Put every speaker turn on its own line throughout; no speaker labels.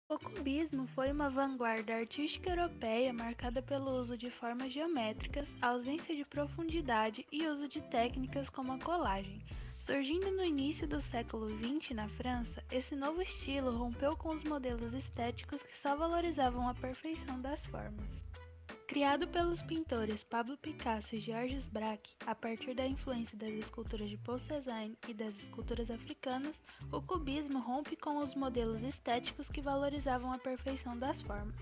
O cubismo foi uma vanguarda artística europeia marcada pelo uso de formas geométricas, ausência de profundidade e uso de técnicas como a colagem. Surgindo no início do século XX na França, esse novo estilo rompeu com os modelos estéticos que só valorizavam a perfeição das formas. Criado pelos pintores Pablo Picasso e Georges Braque, a partir da influência das esculturas de Paul Cézanne e das esculturas africanas, o cubismo rompe com os modelos estéticos que valorizavam a perfeição das formas.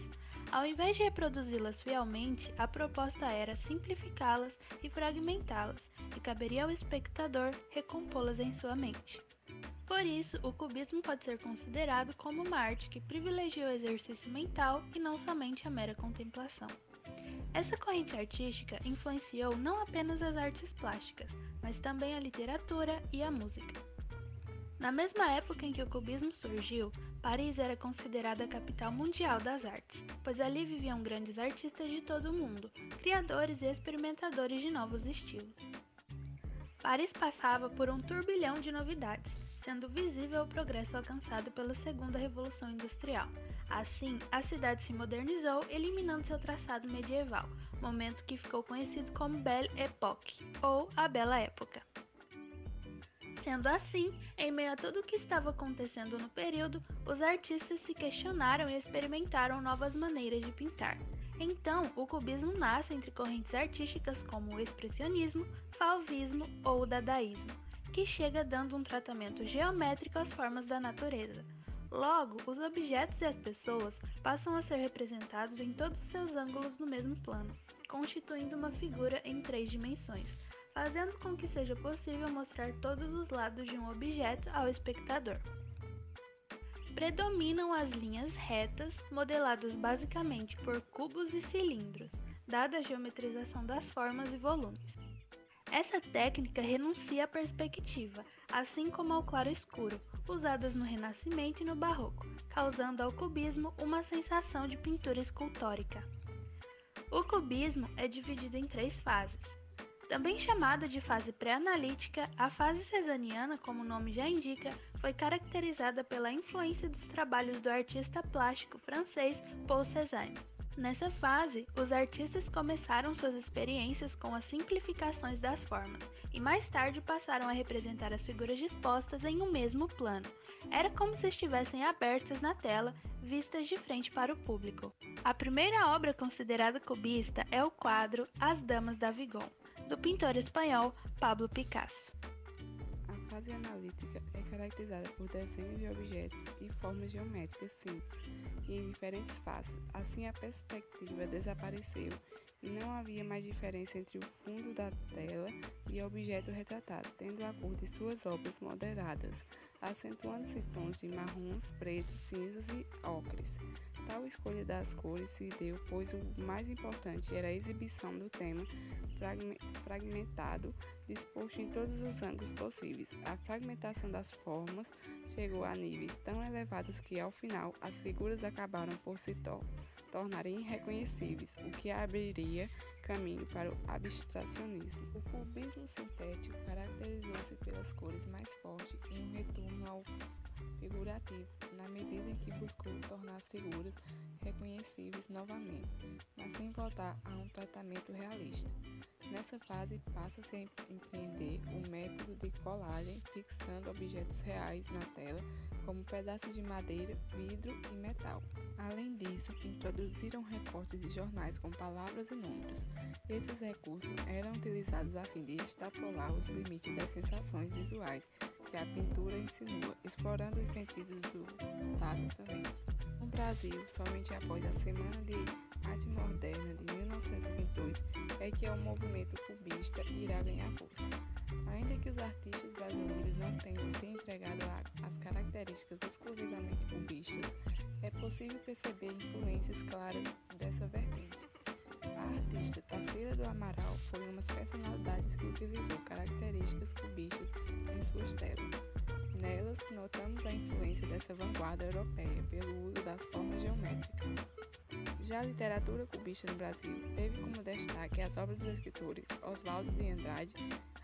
Ao invés de reproduzi-las fielmente, a proposta era simplificá-las e fragmentá-las, e caberia ao espectador recompô-las em sua mente. Por isso, o cubismo pode ser considerado como uma arte que privilegia o exercício mental e não somente a mera contemplação. Essa corrente artística influenciou não apenas as artes plásticas, mas também a literatura e a música. Na mesma época em que o cubismo surgiu, Paris era considerada a capital mundial das artes, pois ali viviam grandes artistas de todo o mundo, criadores e experimentadores de novos estilos. Paris passava por um turbilhão de novidades, sendo visível o progresso alcançado pela Segunda Revolução Industrial. Assim, a cidade se modernizou, eliminando seu traçado medieval, momento que ficou conhecido como Belle Époque, ou a Bela Época. Sendo assim, em meio a tudo o que estava acontecendo no período, os artistas se questionaram e experimentaram novas maneiras de pintar. Então, o cubismo nasce entre correntes artísticas como o expressionismo, fauvismo ou o dadaísmo, que chega dando um tratamento geométrico às formas da natureza. Logo, os objetos e as pessoas passam a ser representados em todos os seus ângulos no mesmo plano, constituindo uma figura em 3 dimensões, fazendo com que seja possível mostrar todos os lados de um objeto ao espectador. Predominam as linhas retas, modeladas basicamente por cubos e cilindros, dada a geometrização das formas e volumes. Essa técnica renuncia à perspectiva, assim como ao claro-escuro, usadas no Renascimento e no Barroco, causando ao cubismo uma sensação de pintura escultórica. O cubismo é dividido em 3 fases. Também chamada de fase pré-analítica, a fase cezaniana, como o nome já indica, foi caracterizada pela influência dos trabalhos do artista plástico francês Paul Cézanne. Nessa fase, os artistas começaram suas experiências com as simplificações das formas e mais tarde passaram a representar as figuras dispostas em um mesmo plano. Era como se estivessem abertas na tela, vistas de frente para o público. A primeira obra considerada cubista é o quadro As Damas da Vigon, do pintor espanhol Pablo Picasso.
A fase analítica é caracterizada por desenhos de objetos e formas geométricas simples e em diferentes faces. Assim, a perspectiva desapareceu e não havia mais diferença entre o fundo da tela e o objeto retratado, tendo a cor de suas obras moderadas, acentuando-se tons de marrons, pretos, cinzas e ocres. Tal escolha das cores se deu, pois o mais importante era a exibição do tema fragmentado, disposto em todos os ângulos possíveis. A fragmentação das formas chegou a níveis tão elevados que, ao final, as figuras acabaram por se tornarem irreconhecíveis, o que abriria caminho para o abstracionismo. O cubismo sintético caracterizou-se pelas cores mais fortes e um retorno ao figurativo, na medida em que buscou tornar as figuras reconhecíveis novamente, mas sem voltar a um tratamento realista. Nessa fase, passa-se a empreender o método de colagem, fixando objetos reais na tela, como pedaços de madeira, vidro e metal. Além disso, introduziram recortes de jornais com palavras e números. Esses recursos eram utilizados a fim de extrapolar os limites das sensações visuais que a pintura insinua, explorando os sentidos do tato também. No Brasil, somente após a Semana de Arte Moderna de 1922 é que o movimento cubista irá ganhar força. Ainda que os artistas brasileiros não tenham se entregado às características exclusivamente cubistas, é possível perceber influências claras dessa vertente. A artista Tarsila do Amaral foi uma das personalidades que utilizou características cubistas em suas telas. Nelas, notamos a influência dessa vanguarda europeia pelo uso das formas geométricas. Já a literatura cubista no Brasil teve como destaque as obras dos escritores Oswaldo de Andrade,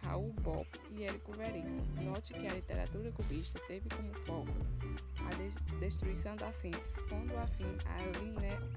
Raul Bopp e Érico Veríssimo. Note que a literatura cubista teve como foco a destruição da síntese, pondo a fim à